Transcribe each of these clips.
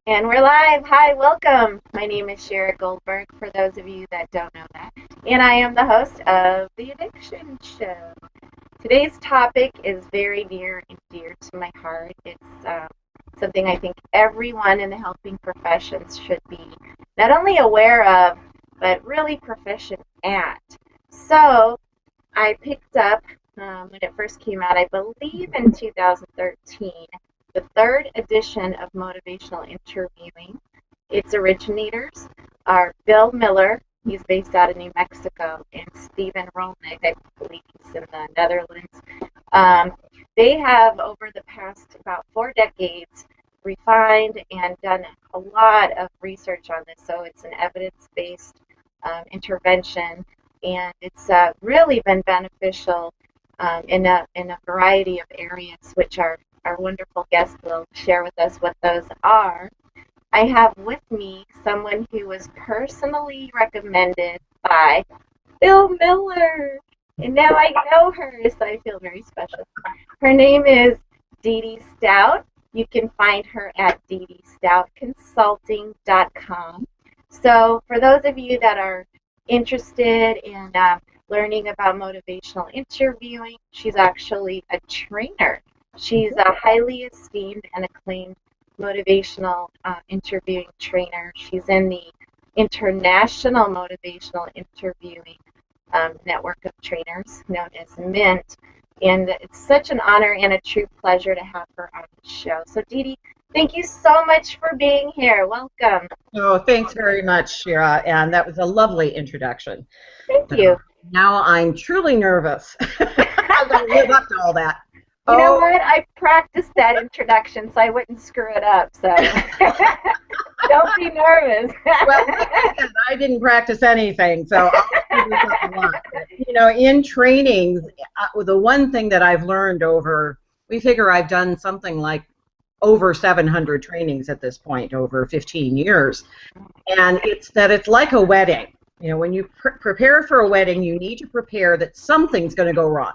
And we're live. Hi, welcome. My name is Shira Goldberg, for those of you that don't know that. And I am the host of The Addiction Show. Today's topic is very near and dear to my heart. It's something I think everyone in the helping professions should be not only aware of, but really proficient at. So I picked up, when it first came out, I believe in 2013, the third edition of Motivational Interviewing. Its originators are Bill Miller, he's based out of New Mexico, and Stephen Rolnick, I believe he's in the Netherlands. Um, they have, over the past about 4 decades, refined and done a lot of research on this. So it's an evidence-based intervention, and it's really been beneficial in a variety of areas, which our wonderful guests will share with us what those are. I have with me someone who was personally recommended by Bill Miller, and now I know her, so I feel very special. Her name is Dee Dee Stout. You can find her at Dee-Dee Stout Consulting.com. So for those of you that are interested in learning about motivational interviewing, she's actually a trainer. She's a highly esteemed and acclaimed motivational interviewing trainer. She's in the International Motivational Interviewing network of trainers known as MINT. And it's such an honor and a true pleasure to have her on the show. So, Dee Dee, thank you so much for being here. Welcome. Oh, thanks very much, Shira, and that was a lovely introduction. Thank you. Now I'm truly nervous. I'm going to live up to all that. You know what? I practiced that introduction so I wouldn't screw it up. So don't be nervous. Well, like I said, I didn't practice anything, so I'll do this up a lot. You know, in trainings, the one thing that I've learned we figure I've done something like over 700 trainings at this point, over 15 years, and it's like a wedding. You know, when you prepare for a wedding, you need to prepare that something's going to go wrong.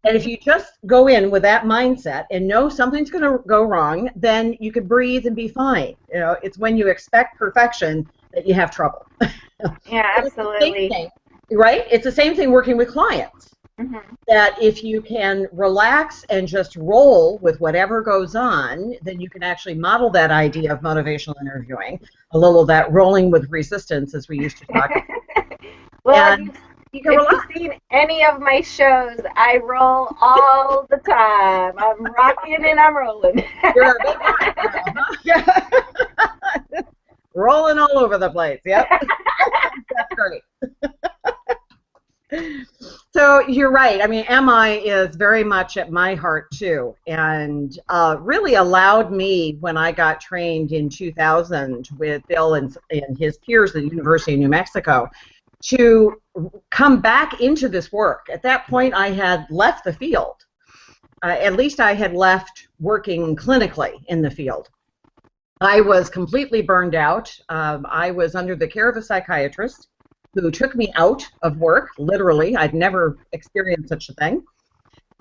And if you just go in with that mindset and know something's going to go wrong, then you can breathe and be fine. You know, it's when you expect perfection that you have trouble. Yeah, absolutely. Thing, right? It's the same thing working with clients. Mm-hmm. That if you can relax and just roll with whatever goes on, then you can actually model that idea of motivational interviewing, a little of that rolling with resistance, as we used to talk about. Well, And if you've seen any of my shows, I roll all the time. I'm rocking and I'm rolling. You're a big rock, rolling all over the place. Yep. That's great. So you're right. I mean, MI is very much at my heart too, and really allowed me, when I got trained in 2000 with Bill and his peers at the University of New Mexico, to come back into this work. At that point, I had left the field. At least I had left working clinically in the field. I was completely burned out. I was under the care of a psychiatrist who took me out of work, literally. I'd never experienced such a thing.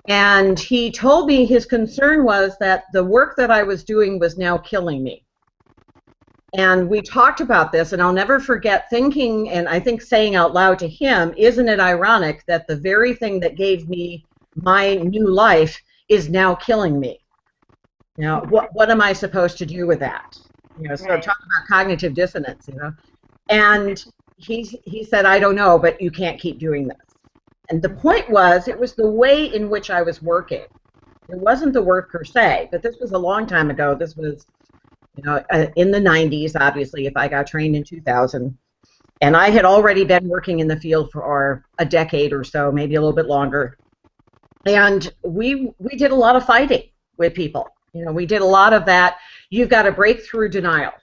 And he told me his concern was that the work that I was doing was now killing me. And we talked about this, and I'll never forget thinking, and I think saying out loud to him, isn't it ironic that the very thing that gave me my new life is now killing me? You know, what am I supposed to do with that? You know, so talk about cognitive dissonance, you know. And he said, I don't know, but you can't keep doing this. And the point was, it was the way in which I was working. It wasn't the work per se, but this was a long time ago. This was, you know, in the 90s, obviously, if I got trained in 2000. And I had already been working in the field for a decade or so, maybe a little bit longer. And we did a lot of fighting with people. You know, we did a lot of that. You've got to break through denial.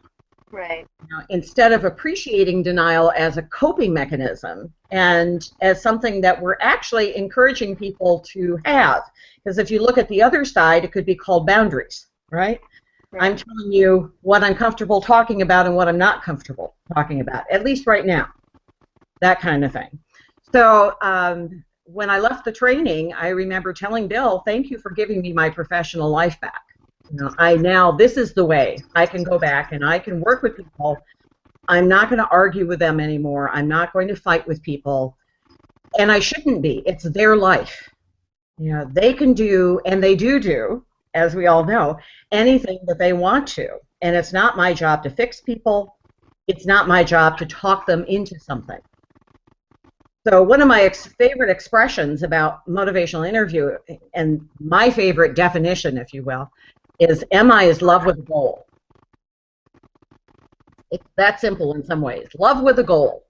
Right. You know, instead of appreciating denial as a coping mechanism and as something that we're actually encouraging people to have. Because if you look at the other side, it could be called boundaries, right? I'm telling you what I'm comfortable talking about and what I'm not comfortable talking about, at least right now, that kind of thing. So when I left the training, I remember telling Bill, thank you for giving me my professional life back. You know, this is the way. I can go back and I can work with people. I'm not going to argue with them anymore. I'm not going to fight with people. And I shouldn't be. It's their life. You know, they can do, and they do, as we all know, anything that they want to. And it's not my job to fix people. It's not my job to talk them into something. So one of my favorite expressions about motivational interview, and my favorite definition, if you will, is MI is love with a goal. It's that simple in some ways. Love with a goal.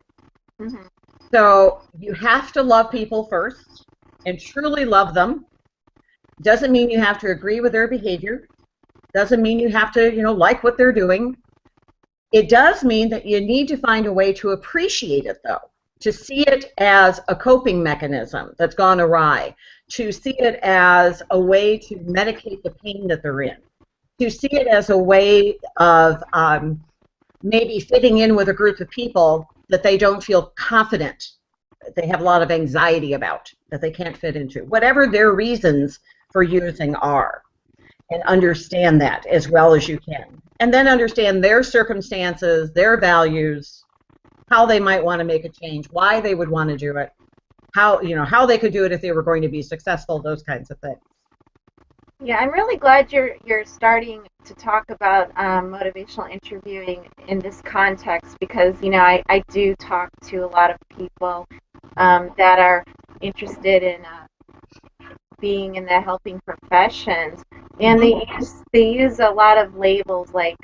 Mm-hmm. So you have to love people first and truly love them. Doesn't mean you have to agree with their behavior. Doesn't mean you have to, like what they're doing. It does mean that you need to find a way to appreciate it, though, to see it as a coping mechanism that's gone awry, to see it as a way to medicate the pain that they're in, to see it as a way of maybe fitting in with a group of people that they don't feel confident, that they have a lot of anxiety about, that they can't fit into, whatever their reasons for using are, and understand that as well as you can. And then understand their circumstances, their values, how they might want to make a change, why they would want to do it, how they could do it if they were going to be successful, those kinds of things. Yeah, I'm really glad you're starting to talk about motivational interviewing in this context, because I do talk to a lot of people that are interested in being in the helping professions, and they use a lot of labels like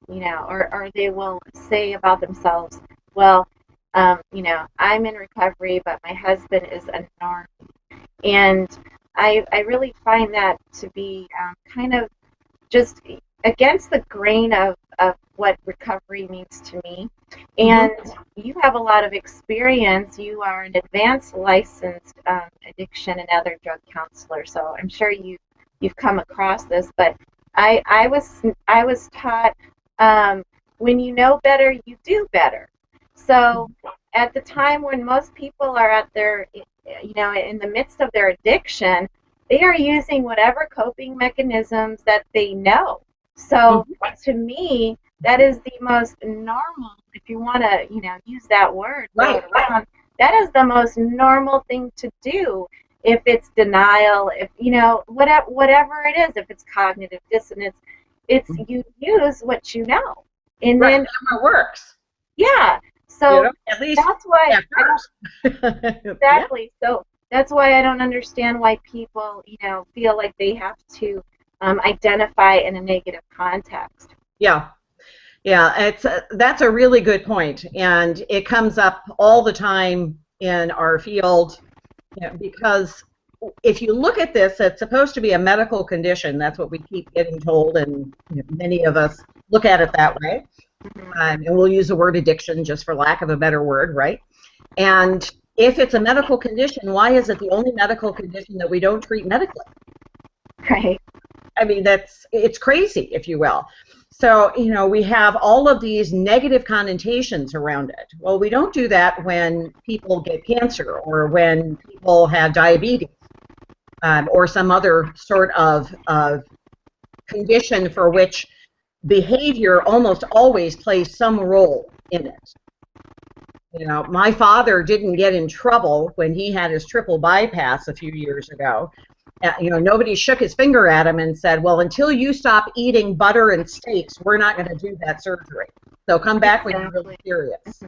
or they will say about themselves, well, I'm in recovery, but my husband is a normie, and I really find that to be kind of just against the grain of what recovery means to me. And you have a lot of experience. You are an advanced licensed addiction and other drug counselor, so I'm sure you've come across this. But I was taught when you know better, you do better. So at the time when most people are at their in the midst of their addiction, they are using whatever coping mechanisms that they know. So to me, that is the most normal, if you want to, use that word, right. That is the most normal thing to do. If it's denial, if, whatever it is, if it's cognitive dissonance, it's you use what you know. And right. then it works. Yeah. So at least that's why exactly. Yeah. So that's why I don't understand why people, feel like they have to identify in a negative context. Yeah, that's a really good point, and it comes up all the time in our field, because if you look at this, it's supposed to be a medical condition. That's what we keep getting told, and many of us look at it that way. And we'll use the word addiction just for lack of a better word, right? And if it's a medical condition, why is it the only medical condition that we don't treat medically? Right. I mean, it's crazy, if you will. So, we have all of these negative connotations around it. Well, we don't do that when people get cancer or when people have diabetes or some other sort of condition for which behavior almost always plays some role in it. My father didn't get in trouble when he had his triple bypass a few years ago. Nobody shook his finger at him and said, well, until you stop eating butter and steaks, we're not going to do that surgery. So come back when you're really serious.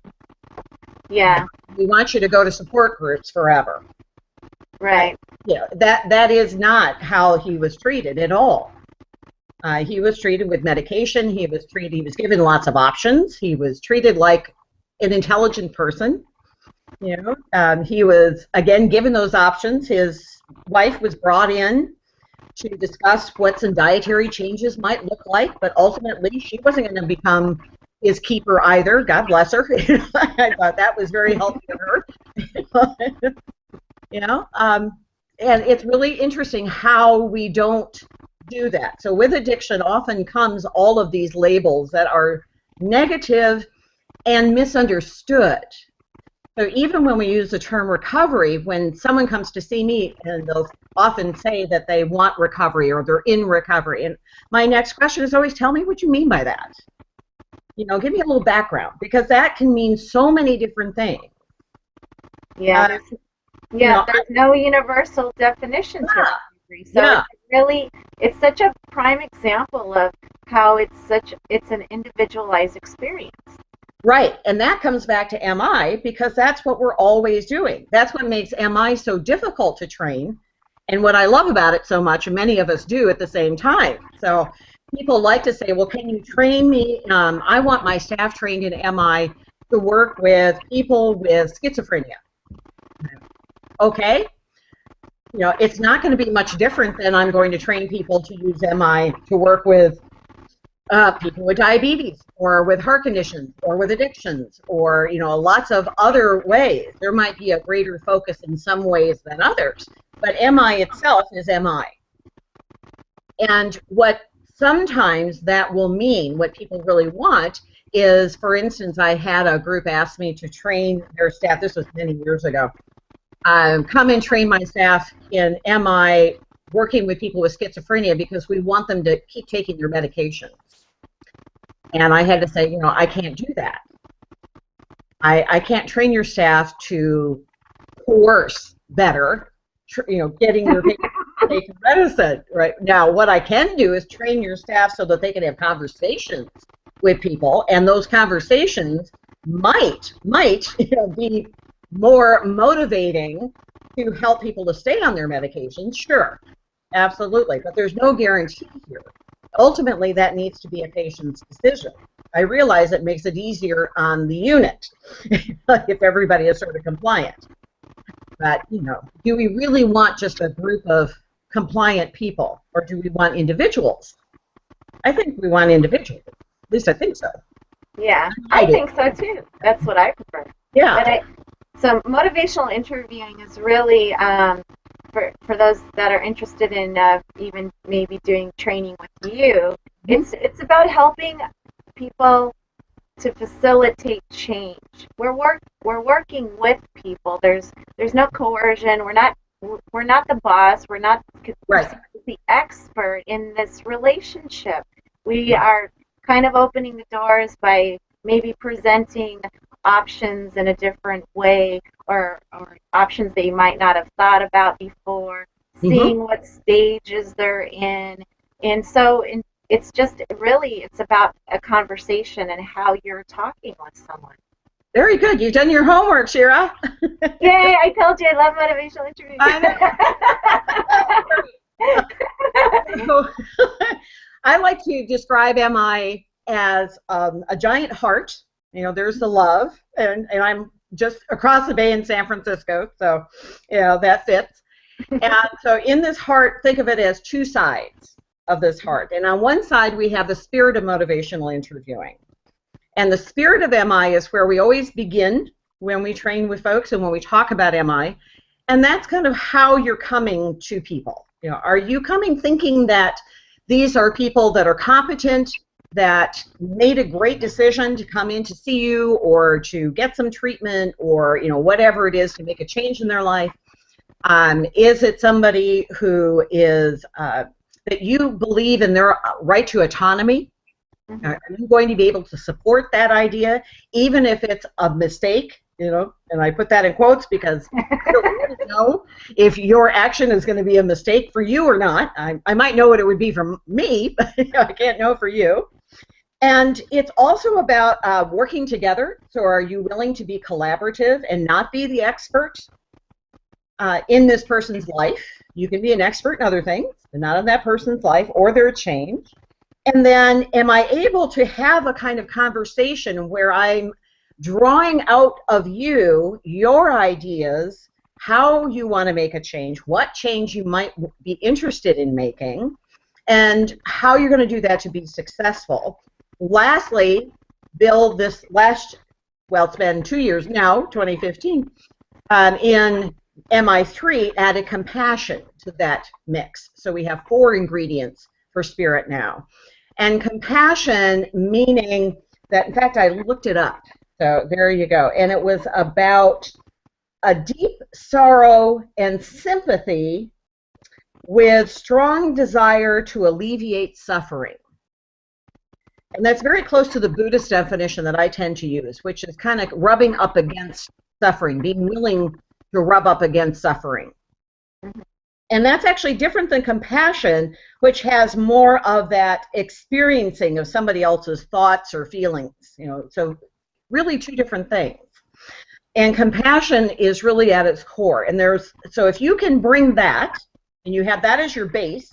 Yeah. We want you to go to support groups forever. Right. That is not how he was treated at all. He was treated with medication. He was given lots of options. He was treated like an intelligent person. He was, again, given those options. His wife was brought in to discuss what some dietary changes might look like, but ultimately she wasn't going to become his keeper either. God bless her. I thought that was very healthy of her. And it's really interesting how we don't do that. So with addiction often comes all of these labels that are negative and misunderstood. So even when we use the term recovery, when someone comes to see me, and they'll often say that they want recovery or they're in recovery, and my next question is always, tell me what you mean by that. You know, give me a little background, because that can mean so many different things. Yeah. There's no universal definition to recovery. So it's such a prime example of how it's an individualized experience. Right, and that comes back to MI, because that's what we're always doing. That's what makes MI so difficult to train, and what I love about it so much, and many of us do at the same time. So people like to say, well, can you train me? I want my staff trained in MI to work with people with schizophrenia. Okay, you know, it's not going to be much different than I'm going to train people to use MI to work with people with diabetes, or with heart conditions, or with addictions, or, you know, lots of other ways. There might be a greater focus in some ways than others, but MI itself is MI. And what sometimes that will mean, what people really want, is, for instance, I had a group ask me to train their staff, this was many years ago, come and train my staff in MI, working with people with schizophrenia, because we want them to keep taking their medications. And I had to say, you know, I can't do that. I can't train your staff to coerce better, you know, getting your patients to take medicine. Right now, what I can do is train your staff so that they can have conversations with people, and those conversations might you know, be more motivating to help people to stay on their medications. Sure, absolutely, but there's no guarantee here. Ultimately, that needs to be a patient's decision. I realize it makes it easier on the unit if everybody is sort of compliant. But, you know, do we really want just a group of compliant people, or do we want individuals? I think we want individuals. At least I think so. Yeah, I think so too. That's what I prefer. Yeah. So motivational interviewing is really for those that are interested in even maybe doing training with you. It's about helping people to facilitate change. We're working with people. There's no coercion. We're not the boss. We're not the expert in this relationship. We are kind of opening the doors by maybe presenting options in a different way, or options that you might not have thought about before, seeing what stages they're in. And so it's just really, it's about a conversation and how you're talking with someone. Very good. You've done your homework, Shira. Yay, I told you I love motivational interviewing. I like to describe MI as a giant heart. You know, there's the love, and I'm just across the bay in San Francisco, so, you know, that fits. And so in this heart, think of it as two sides of this heart. And on one side, we have the spirit of motivational interviewing. And the spirit of MI is where we always begin when we train with folks and when we talk about MI. And that's kind of how you're coming to people. You know, are you coming thinking that these are people that are competent, that made a great decision to come in to see you, or to get some treatment, or, you know, whatever it is to make a change in their life? Is it somebody who is that you believe in their right to autonomy? Are you going to be able to support that idea, even if it's a mistake? You know, and I put that in quotes because I don't really know if your action is going to be a mistake for you or not. I might know what it would be for me, but I can't know for you. And it's also about working together. So are you willing to be collaborative and not be the expert in this person's life? You can be an expert in other things, but not in that person's life or their change. And then, am I able to have a kind of conversation where I'm drawing out of you your ideas, how you want to make a change, what change you might be interested in making, and how you're going to do that to be successful. Lastly, Bill, this last, well, it's been 2 years now, 2015, in MI3 added compassion to that mix. So we have 4 ingredients for spirit now. And compassion meaning that, in fact, I looked it up. So there you go. And it was about a deep sorrow and sympathy with strong desire to alleviate suffering. And that's very close to the Buddhist definition that I tend to use, which is kind of rubbing up against suffering, being willing to rub up against suffering. And that's actually different than compassion, which has more of that experiencing of somebody else's thoughts or feelings, so really two different things. And compassion is really at its core. And so if you can bring that, and you have that as your base,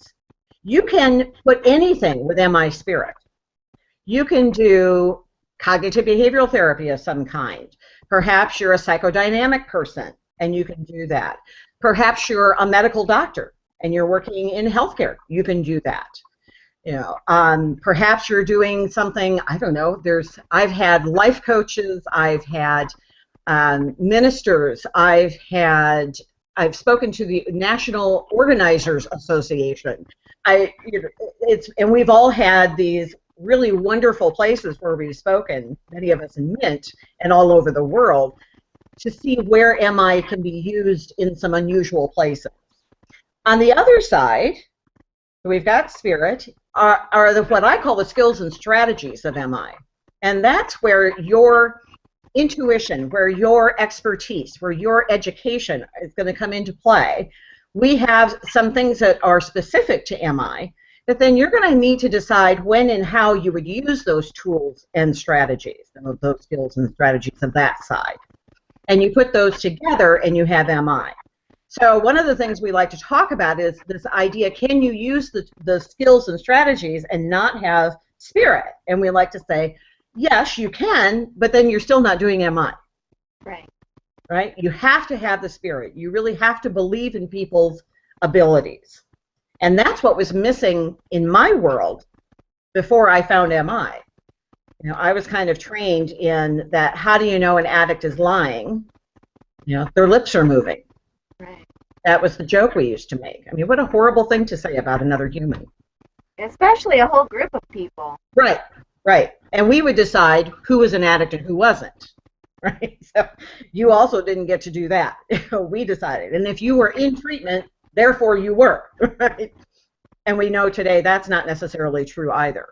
you can put anything with MI Spirit. You can do cognitive behavioral therapy of some kind. Perhaps you're a psychodynamic person, and you can do that. Perhaps you're a medical doctor, and you're working in healthcare. You can do that. Perhaps you're doing something, I don't know, I've had life coaches, I've had ministers, I've spoken to the National Organizers Association. And we've all had these really wonderful places where we've spoken, many of us in Mint and all over the world, to see where MI can be used in some unusual places. On the other side, we've got Spirit, are what I call the skills and strategies of MI. And that's where your intuition, where your expertise, where your education is going to come into play. We have some things that are specific to MI, but then you're going to need to decide when and how you would use those tools and strategies, those skills and strategies of that side. And you put those together and you have MI. So one of the things we like to talk about is this idea, can you use the skills and strategies and not have Spirit? And we like to say, yes, you can, but then you're still not doing MI. Right? You have to have the Spirit. You really have to believe in people's abilities. And that's what was missing in my world before I found MI. I was kind of trained in that, how do you know an addict is lying? Their lips are moving. Right. That was the joke we used to make. I mean, what a horrible thing to say about another human. Especially a whole group of people. Right, right. And we would decide who was an addict and who wasn't. Right? So you also didn't get to do that. We decided. And if you were in treatment, therefore you were. Right? And we know today that's not necessarily true either.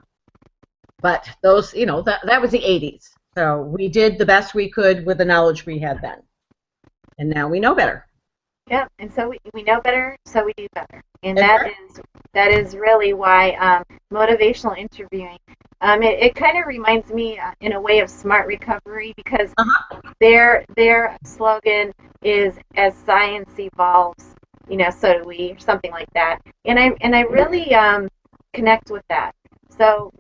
But those, that was the 80s. So we did the best we could with the knowledge we had then. And now we know better. Yeah, and so we know better, so we do better. And that is really why motivational interviewing, it kind of reminds me in a way of smart recovery, because their slogan is, as science evolves, so do we, or something like that. And I really connect with that. So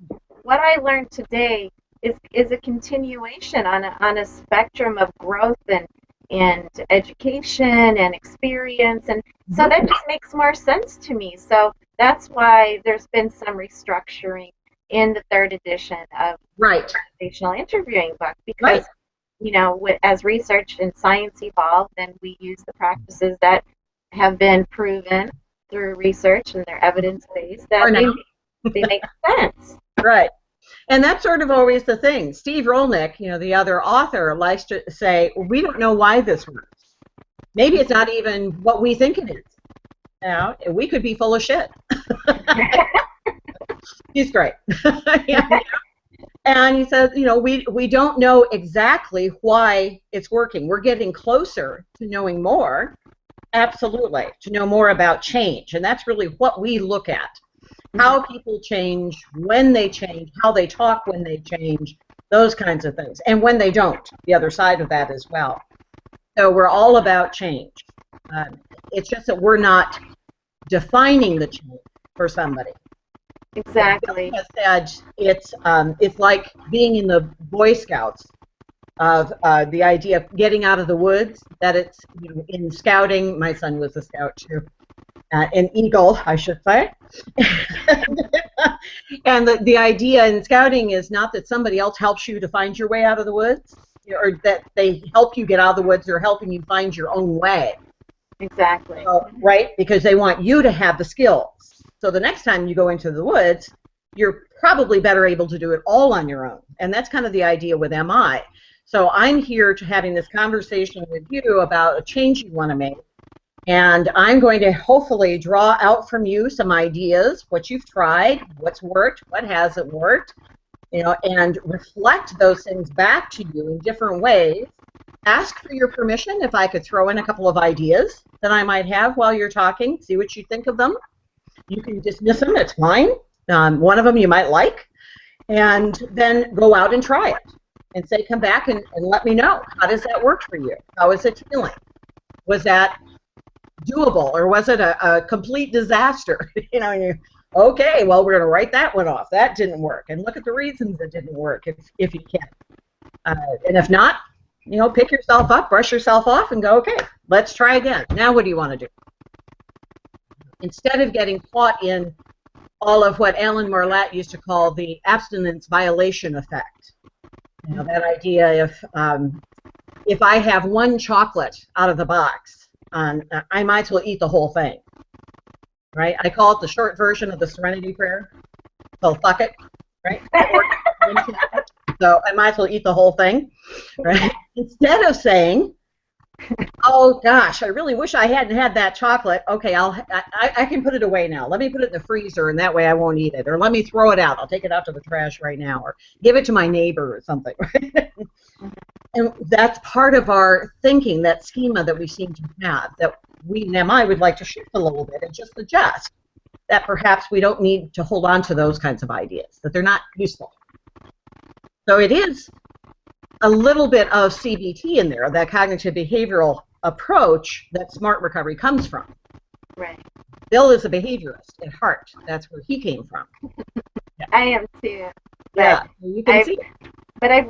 what I learned today is a continuation on a spectrum of growth and education and experience, and so that just makes more sense to me. So that's why there's been some restructuring in the third edition of Motivational Interviewing book, because as research and science evolve, then we use the practices that have been proven through research and they're evidence-based, that they make sense. Right. And that's sort of always the thing. Steve Rolnick, the other author, likes to say, we don't know why this works. Maybe it's not even what we think it is. We could be full of shit. He's great. And he says, we don't know exactly why it's working. We're getting closer to knowing more, absolutely, to know more about change. And that's really what we look at. How people change, when they change, how they talk when they change, those kinds of things. And when they don't, the other side of that as well. So we're all about change. It's just that we're not defining the change for somebody. Exactly. As I said, it's like being in the Boy Scouts, of the idea of getting out of the woods, that it's, in scouting, my son was a scout too. An eagle, I should say. And the idea in scouting is not that somebody else helps you to find your way out of the woods, or that they help you get out of the woods. They're helping you find your own way. Exactly. Right? Because they want you to have the skills. So the next time you go into the woods, you're probably better able to do it all on your own. And that's kind of the idea with MI. So I'm here to having this conversation with you about a change you want to make. And I'm going to hopefully draw out from you some ideas, what you've tried, what's worked, what hasn't worked, and reflect those things back to you in different ways. Ask for your permission if I could throw in a couple of ideas that I might have while you're talking, see what you think of them. You can dismiss them, it's fine. One of them you might like, and then go out and try it. And say, come back and let me know. How does that work for you? How is it feeling? Was that doable, or was it a complete disaster? Okay, well, we're going to write that one off. That didn't work. And look at the reasons it didn't work if you can. And if not, pick yourself up, brush yourself off, and go, okay, let's try again. Now what do you want to do? Instead of getting caught in all of what Alan Marlatt used to call the abstinence violation effect. That idea if I have one chocolate out of the box, I might as well eat the whole thing. Right? I call it the short version of the Serenity Prayer. So fuck it, right? So I might as well eat the whole thing, right? Instead of saying, oh gosh, I really wish I hadn't had that chocolate. Okay, I can put it away now. Let me put it in the freezer, and that way I won't eat it. Or let me throw it out. I'll take it out to the trash right now, or give it to my neighbor or something. Right? And that's part of our thinking, that schema that we seem to have, that we in MI would like to shift a little bit and just suggest that perhaps we don't need to hold on to those kinds of ideas, that they're not useful. So it is a little bit of CBT in there, that cognitive behavioral approach that smart recovery comes from. Right. Bill is a behaviorist at heart. That's where he came from. Yeah. I am too. Yeah, you can see. But I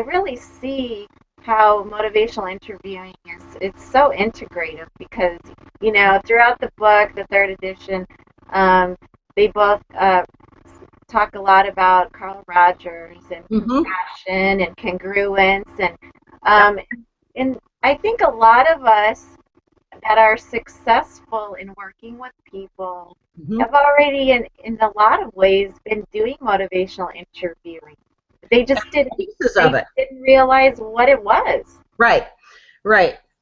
really see how motivational interviewing it's so integrative, because throughout the book, the third edition, they both talk a lot about Carl Rogers and compassion and congruence, and I think a lot of us that are successful in working with people have already in a lot of ways been doing motivational interviewing. They just didn't realize what it was. Right.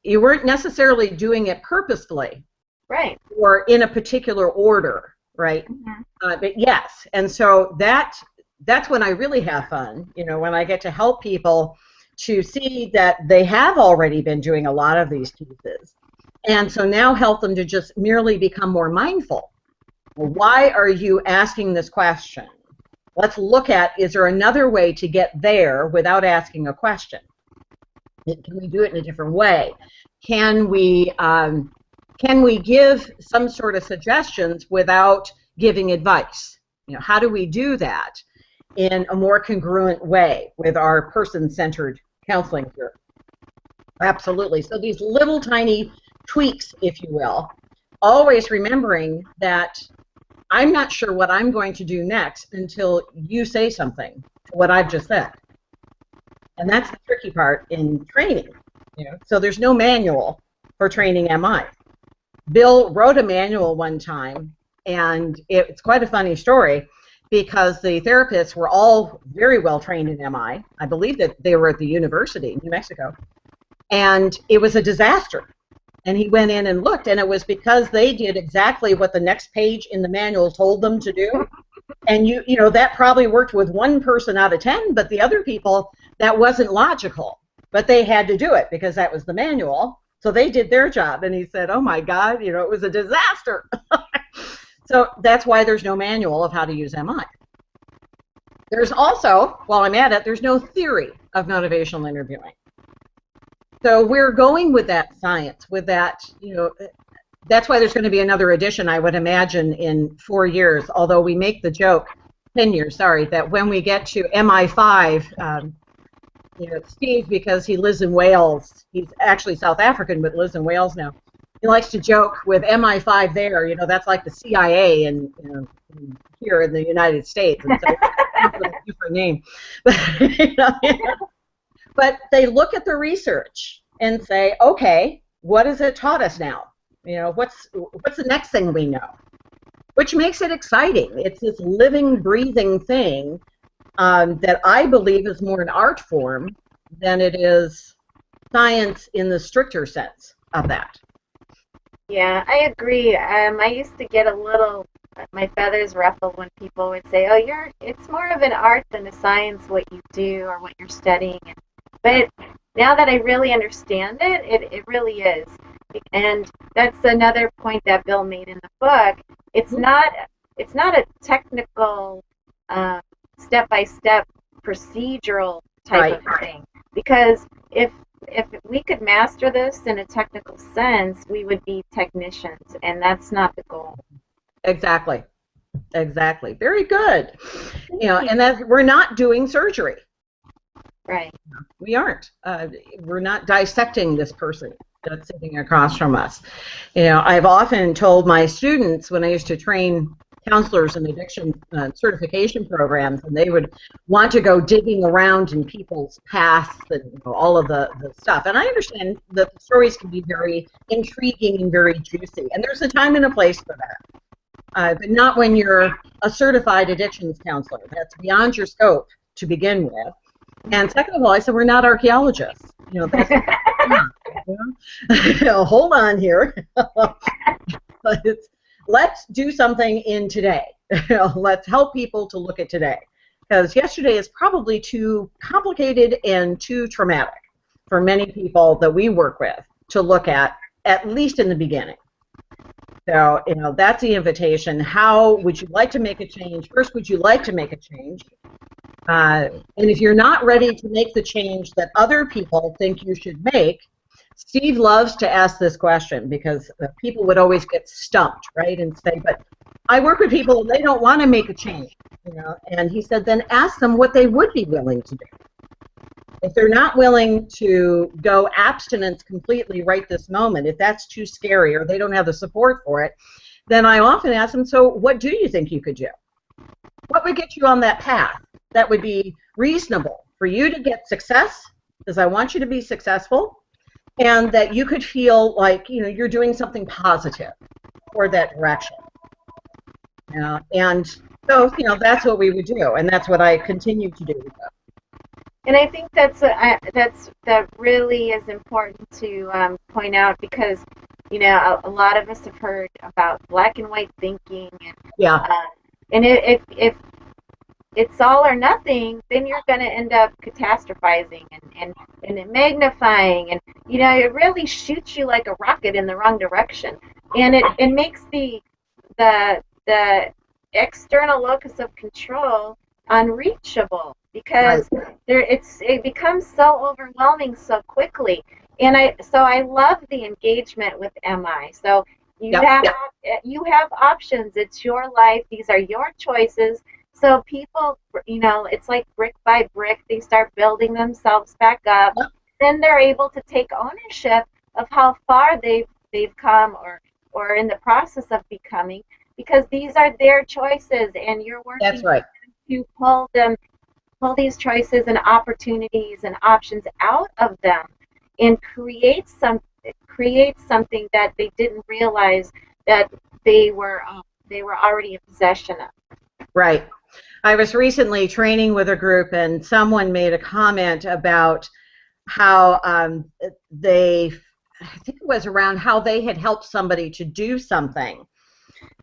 You weren't necessarily doing it purposefully. Right. Or in a particular order. Right. But yes, and so that's when I really have fun. When I get to help people to see that they have already been doing a lot of these pieces, and so now help them to just merely become more mindful. Why are you asking this question? Let's look at, is there another way to get there without asking a question? Can we do it in a different way? Can we give some sort of suggestions without giving advice? How do we do that in a more congruent way with our person-centered counseling here? Absolutely. So these little tiny tweaks, if you will, always remembering that I'm not sure what I'm going to do next until you say something to what I've just said. And that's the tricky part in training. So there's no manual for training MI. Bill wrote a manual one time, and it's quite a funny story, because the therapists were all very well trained in MI. I believe that they were at the university in New Mexico. And it was a disaster. And he went in and looked, and it was because they did exactly what the next page in the manual told them to do. And that probably worked with one person out of 10, but the other people, that wasn't logical. But they had to do it because that was the manual. So they did their job. And he said, oh my God, it was a disaster. So that's why there's no manual of how to use MI. There's also, while I'm at it, there's no theory of motivational interviewing. So we're going with that science, with that, that's why there's going to be another edition, I would imagine, in 4 years, although we make the joke, 10 years, sorry, that when we get to MI5, Steve, because he lives in Wales, he's actually South African, but lives in Wales now, he likes to joke with MI5 there, that's like the CIA here in the United States, and so it's a different name. But they look at the research and say, okay, what has it taught us now? What's the next thing we know? Which makes it exciting. It's this living, breathing thing that I believe is more an art form than it is science in the stricter sense of that. Yeah, I agree. I used to get a little, my feathers ruffled when people would say, "Oh, it's more of an art than a science what you do or what you're studying." But now that I really understand it, it really is. And that's another point that Bill made in the book. It's not a technical, step-by-step procedural type of thing. Because if we could master this in a technical sense, we would be technicians, and that's not the goal. Exactly. Exactly. Very good. And that we're not doing surgery. Right. We aren't. We're not dissecting this person that's sitting across from us. I've often told my students when I used to train counselors in addiction certification programs, and they would want to go digging around in people's pasts and all of the stuff. And I understand that the stories can be very intriguing and very juicy, and there's a time and a place for that. But not when you're a certified addictions counselor. That's beyond your scope to begin with. And second of all, I said we're not archaeologists. That's hold on here. Let's do something in today. Let's help people to look at today, because yesterday is probably too complicated and too traumatic for many people that we work with to look at least in the beginning. So, that's the invitation. How would you like to make a change? First, would you like to make a change? And if you're not ready to make the change that other people think you should make, Steve loves to ask this question because people would always get stumped, right, and say, but I work with people and they don't want to make a change, and he said, then ask them what they would be willing to do. If they're not willing to go abstinence completely right this moment, if that's too scary or they don't have the support for it, then I often ask them, so what do you think you could do? What would get you on that path that would be reasonable for you to get success, because I want you to be successful, and that you could feel like you're doing something positive toward that direction. And so that's what we would do, and that's what I continue to do with them. And I think that really is important to point out, because a lot of us have heard about black and white thinking, and if it's all or nothing, then you're going to end up catastrophizing and magnifying, and it really shoots you like a rocket in the wrong direction, and it makes the external locus of control unreachable, because it becomes so overwhelming so quickly. And I love the engagement with MI. So you have options. It's your life. These are your choices. So people, it's like brick by brick, they start building themselves back up. Then they're able to take ownership of how far they've come or in the process of becoming, because these are their choices, and you're working to pull these choices and opportunities and options out of them and create something that they didn't realize that they were already in possession of. Right. I was recently training with a group, and someone made a comment about how I think it was around how they had helped somebody to do something,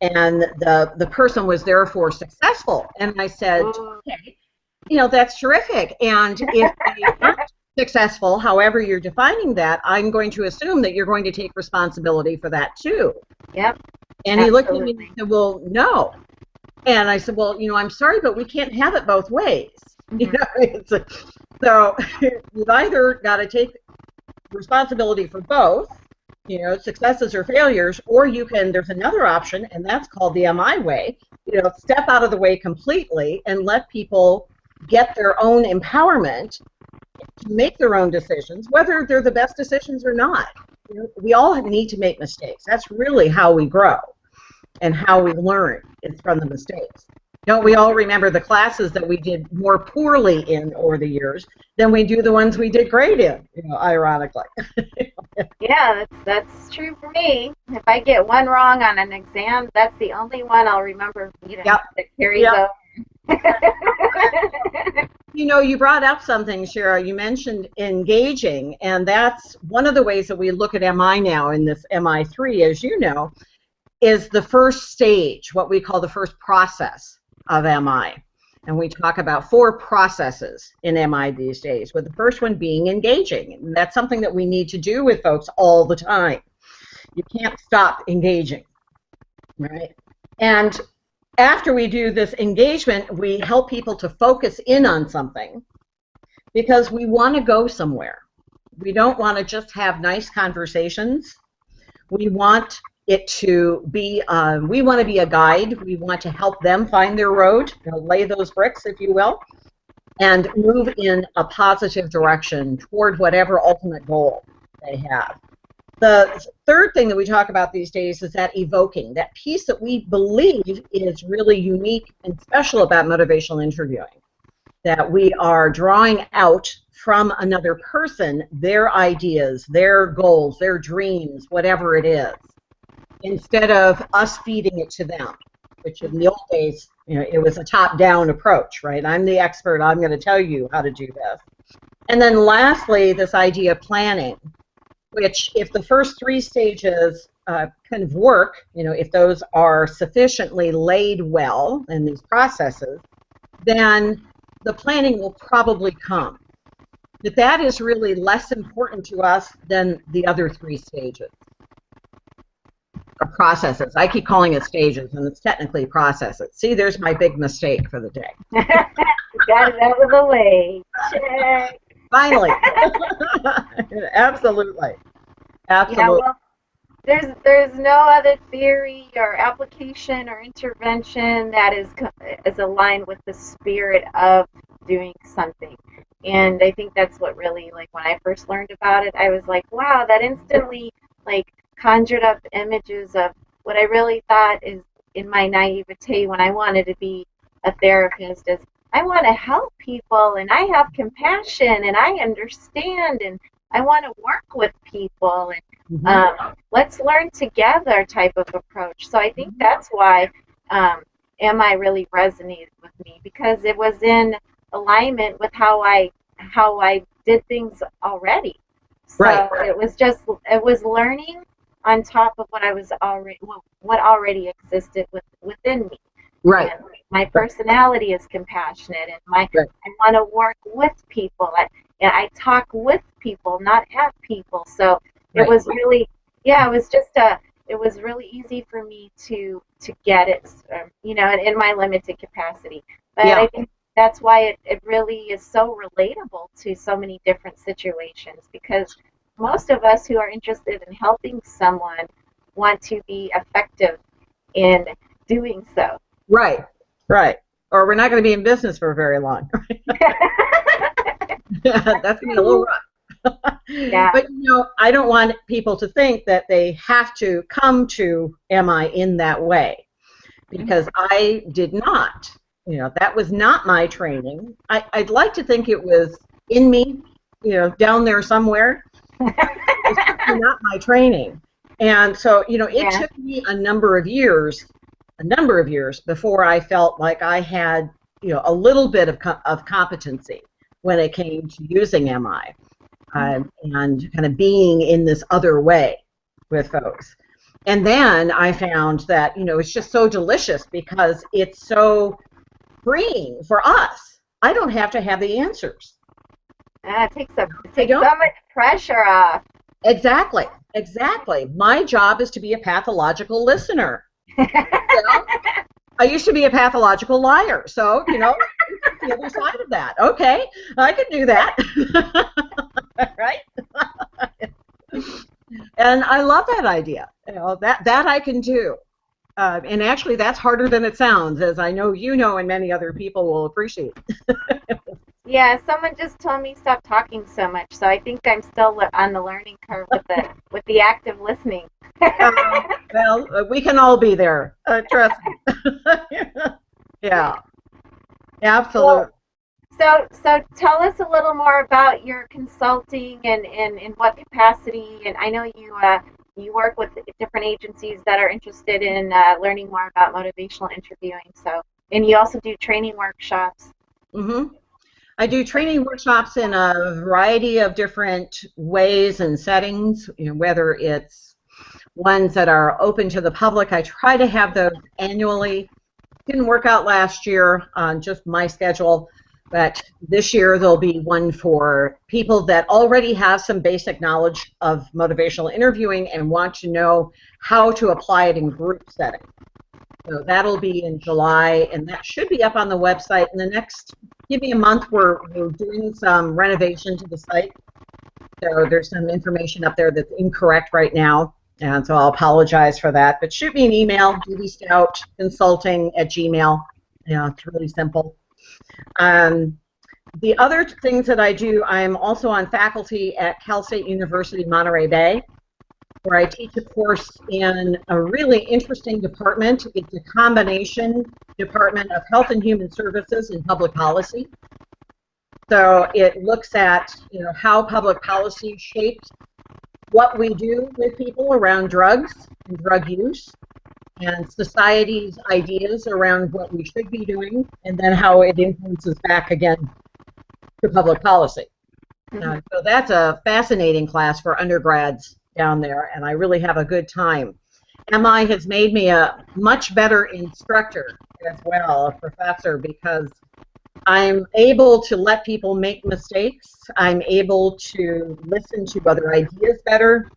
and the person was therefore successful. And I said, okay, that's terrific. And if they aren't successful, however you're defining that, I'm going to assume that you're going to take responsibility for that too. Yep. And he looked at me and said, well, no. And I said, well, I'm sorry, but we can't have it both ways. So you've either got to take responsibility for both, successes or failures, or there's another option, and that's called the MI way, step out of the way completely and let people get their own empowerment to make their own decisions, whether they're the best decisions or not. We all need to make mistakes. That's really how we grow and how we learn, is from the mistakes. Don't we all remember the classes that we did more poorly in over the years than we do the ones we did great in, ironically. Yeah, that's true for me. If I get one wrong on an exam, that's the only one I'll remember, that carries over. You know, you brought up something, Shira. You mentioned engaging, and that's one of the ways that we look at MI now in this MI3, as you know, is the first stage, what we call the first process of MI. And we talk about 4 processes in MI these days, with the first one being engaging. And that's something that we need to do with folks all the time. You can't stop engaging, right? And after we do this engagement, we help people to focus in on something because we want to go somewhere. We don't want to just have nice conversations. We want it to be, we want to be a guide. We want to help them find their road, lay those bricks, if you will, and move in a positive direction toward whatever ultimate goal they have. The third thing that we talk about these days is that evoking, that piece that we believe is really unique and special about motivational interviewing, that we are drawing out from another person their ideas, their goals, their dreams, whatever it is, instead of us feeding it to them, which in the old days, you know, it was a top-down approach, right? I'm the expert, I'm going to tell you how to do this. And then lastly, this idea of planning, which if the first 3 stages kind of work, you know, if those are sufficiently laid well in these processes, then the planning will probably come. But that is really less important to us than the other 3 stages. Or processes. I keep calling it stages, and it's technically processes. See, there's my big mistake for the day. Got it out of the way. Check. Finally. Absolutely. Absolutely. Yeah, well, there's no other theory or application or intervention that is aligned with the spirit of doing something. And I think that's what really, like, when I first learned about it, I was like, wow, that instantly, like, conjured up images of what I really thought is, in my naivete when I wanted to be a therapist, is I want to help people, and I have compassion, and I understand, and I want to work with people, and let's learn together type of approach. So I think that's why MI really resonated with me, because it was in alignment with how I did things already. So right. it was learning on top of what already existed within me. Right. And my personality is compassionate, and I want to work with people. I talk with people, not at people. So it was really, it was really easy for me to get it, you know, in my limited capacity. But I think that's why it really is so relatable to so many different situations, because most of us who are interested in helping someone want to be effective in doing so. Right, right. Or we're not going to be in business for very long. That's going to be a little rough. Yeah. But, you know, I don't want people to think that they have to come to MI in that way, because I did not. You know, that was not my training. I'd like to think it was in me, you know, down there somewhere. It's certainly not my training. And so, you know, it took me a number of years before I felt like I had, you know, a little bit of competency when it came to using MI and kind of being in this other way with folks. And then I found that, you know, it's just so delicious because it's so freeing for us. I don't have to have the answers. It takes so much pressure off. Exactly. My job is to be a pathological listener. You know? I used to be a pathological liar, so, you know, the other side of that. Okay, I can do that. Right? And I love that idea. You know, that I can do. And actually, that's harder than it sounds, as I know you know and many other people will appreciate. Yeah, someone just told me stop talking so much, so I think I'm still on the learning curve with the active listening. Well, we can all be there. Trust me. Yeah, absolutely. So tell us a little more about your consulting and in what capacity. And I know you work with different agencies that are interested in learning more about motivational interviewing. So And you also do training workshops. Mm-hmm. I do training workshops in a variety of different ways and settings, whether it's ones that are open to the public. I try to have those annually. Didn't work out last year on just my schedule, but this year there'll be one for people that already have some basic knowledge of motivational interviewing and want to know how to apply it in group setting. So that'll be in July, and that should be up on the website in the next, give me a month. We're doing some renovation to the site. So there's some information up there that's incorrect right now, and so I'll apologize for that. But shoot me an email, Dee-Dee Stout Consulting @gmail. It's really simple. The other things that I do, I'm also on faculty at Cal State University Monterey Bay, where I teach a course in a really interesting department. It's a combination department of health and human services and public policy. So it looks at how public policy shapes what we do with people around drugs and drug use, and society's ideas around what we should be doing, and then how it influences back again to public policy. So that's a fascinating class for undergrads down there, and I really have a good time. MI has made me a much better instructor as well, a professor, because I'm able to let people make mistakes. I'm able to listen to other ideas better,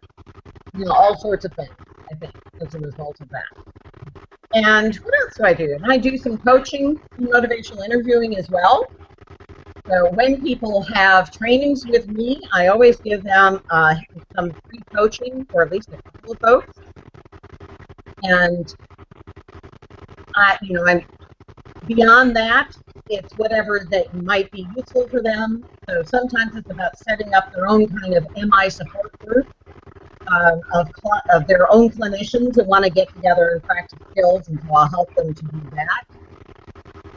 all sorts of things, I think, as a result of that. And what else do I do? And I do some coaching, motivational interviewing as well. So when people have trainings with me, I always give them some free coaching for at least a couple of folks. And I'm beyond that, it's whatever that might be useful for them. So sometimes it's about setting up their own kind of MI support group of their own clinicians that want to get together and practice skills, and so I'll help them to do that.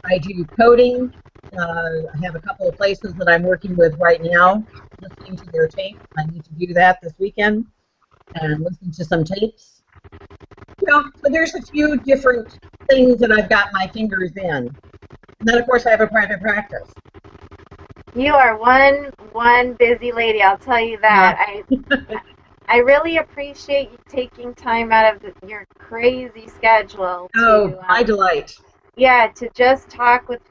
I do coding. I have a couple of places that I'm working with right now, listening to their tapes. I need to do that this weekend and listen to some tapes. So there's a few different things that I've got my fingers in. And then, of course, I have a private practice. You are one busy lady, I'll tell you that. Yeah. I really appreciate you taking time out of your crazy schedule to my delight. Yeah, to just talk with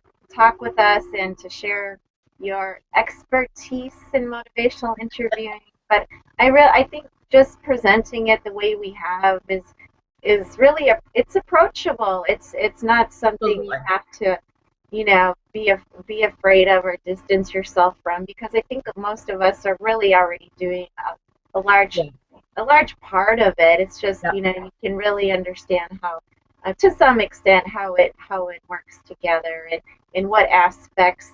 us and to share your expertise in motivational interviewing. But I think just presenting it the way we have is really it's approachable. It's not something you have to be afraid of or distance yourself from, because I think most of us are really already doing a large part of it. It's just you can really understand how to some extent how it works together, and what aspects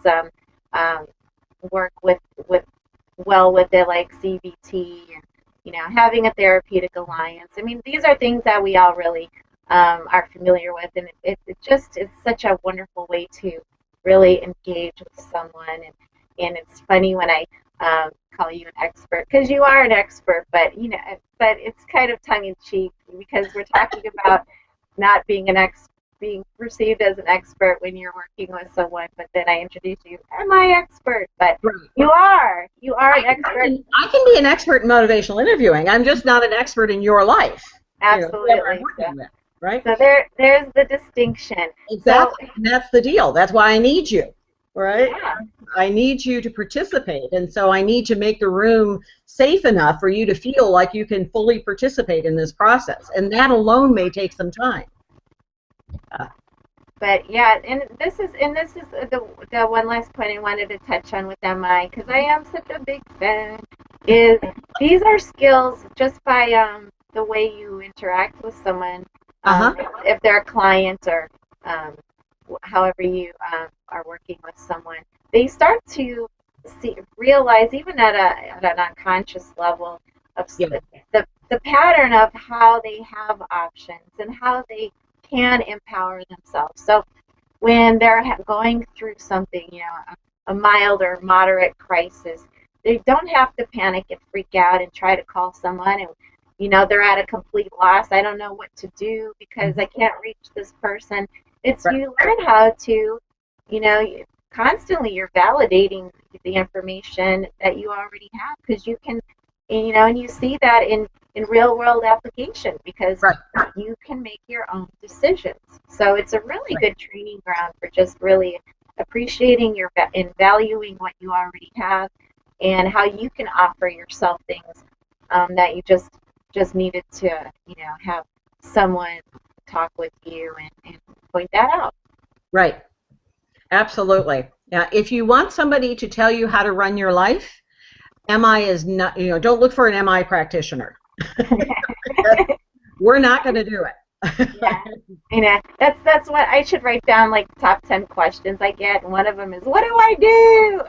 work with it, like CBT, and having a therapeutic alliance. I mean, these are things that we all really are familiar with, and it's such a wonderful way to really engage with someone. And it's funny when I call you an expert, because you are an expert, but it's kind of tongue in cheek, because we're talking about not being being perceived as an expert when you're working with someone, but then I introduce you, am I expert? But you are an expert. I can be an expert in motivational interviewing. I'm just not an expert in your life. Absolutely. Right? So there's the distinction. Exactly. And that's the deal. That's why I need you. Right? Yeah. I need you to participate, and so I need to make the room safe enough for you to feel like you can fully participate in this process, and that alone may take some time. But yeah, and this is the one last point I wanted to touch on with MI, because I am such a big fan, is these are skills just by the way you interact with someone, if they're a client or however you are working with someone, they start to realize, even at an unconscious level, of the pattern of how they have options and how they can empower themselves. So when they're going through something, a mild or moderate crisis, they don't have to panic and freak out and try to call someone and they're at a complete loss. I don't know what to do because I can't reach this person. It's Right. you learn how to, constantly you're validating the information that you already have because you can, and you see that in real world application because Right. you can make your own decisions. So it's a really Right. good training ground for just really appreciating and valuing what you already have and how you can offer yourself things that you just needed to, have someone talk with you and point that out. Right. Absolutely. Yeah. If you want somebody to tell you how to run your life, MI is not, don't look for an MI practitioner. We're not going to do it. Yeah, that's what I should write down, like top 10 questions I get, and one of them is, what do I do?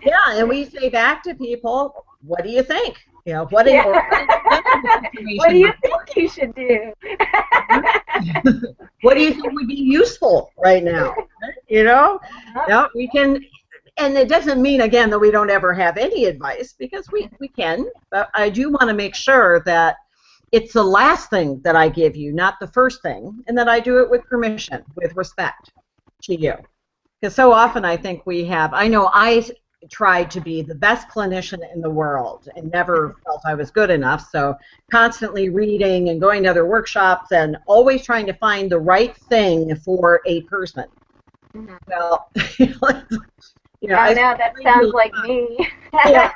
Yeah, and we say back to people, what do you think? What Yeah. What do you information? think you should do? What do you think would be useful right now? Yeah, we can, and it doesn't mean again that we don't ever have any advice because we can, but I do want to make sure that it's the last thing that I give you, not the first thing, and that I do it with permission, with respect to you. Because so often I think I know I tried to be the best clinician in the world and never felt I was good enough, so constantly reading and going to other workshops and always trying to find the right thing for a person. Mm-hmm. Well, I know, that sounds like me. Yeah,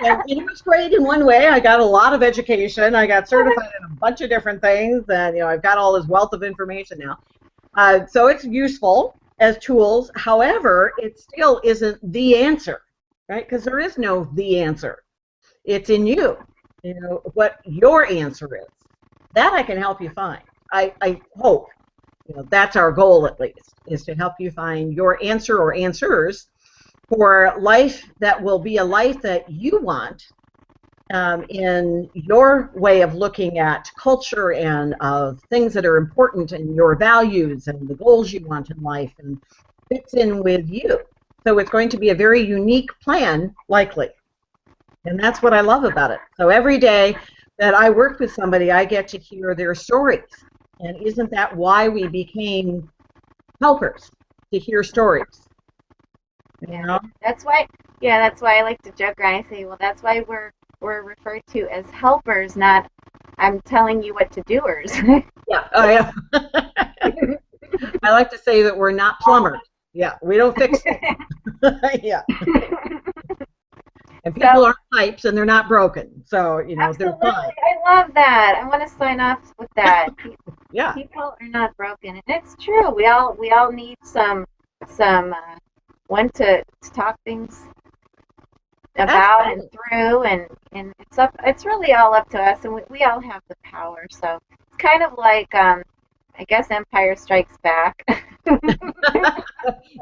and it was great in one way. I got a lot of education. I got certified in a bunch of different things, and I've got all this wealth of information now. So it's useful as tools. However, it still isn't the answer, right? Because there is no the answer. It's in you. What your answer is. That I can help you find. I hope. That's our goal, at least, is to help you find your answer or answers for life that will be a life that you want, in your way of looking at culture and of things that are important and your values and the goals you want in life, and fits in with you. So it's going to be a very unique plan, likely. And that's what I love about it. So every day that I work with somebody, I get to hear their stories. And isn't that why we became helpers? To hear stories. Yeah, that's why I like to joke around. I say, well, that's why we're referred to as helpers, not I'm telling you what to doers. Yeah. Oh, yeah. I like to say that we're not plumbers. Yeah, we don't fix things. Yeah. And people aren't pipes and they're not broken. So, they're fine. I love that. I want to sign off with that. Yeah. People are not broken, and it's true. We all need some one to talk things about and through, and it's really all up to us, and we all have the power. So it's kind of like I guess Empire Strikes Back.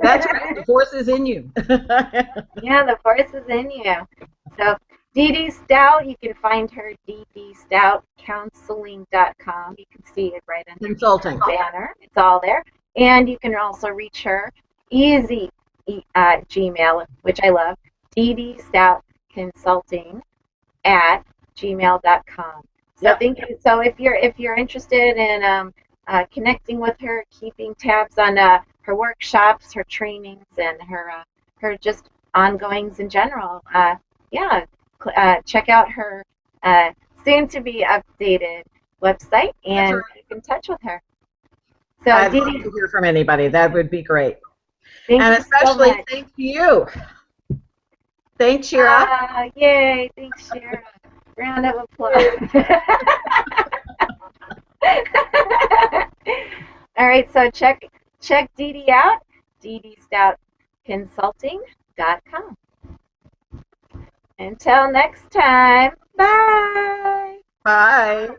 That's right. The force is in you. Yeah, the force is in you. So Dee-Dee Stout, you can find her Dee-Dee Stout Consulting.com. You can see it right under Consulting. the banner. It's all there. And you can also reach her easy Gmail, which I love, Dee-Dee Stout Consulting at gmail.com. So Yep. thank you. So if you're interested in connecting with her, keeping tabs on her workshops, her trainings, and her just ongoings in general, check out her soon to be updated website and keep in touch with her. So I'd love to hear from anybody. That would be great. Thank and you especially so much. thanks to you. Thanks, Shira. Yay, thanks, Shira. Round of applause. All right, so check Dee-Dee out, Dee-Dee Stout Consulting.com. Until next time, bye. Bye.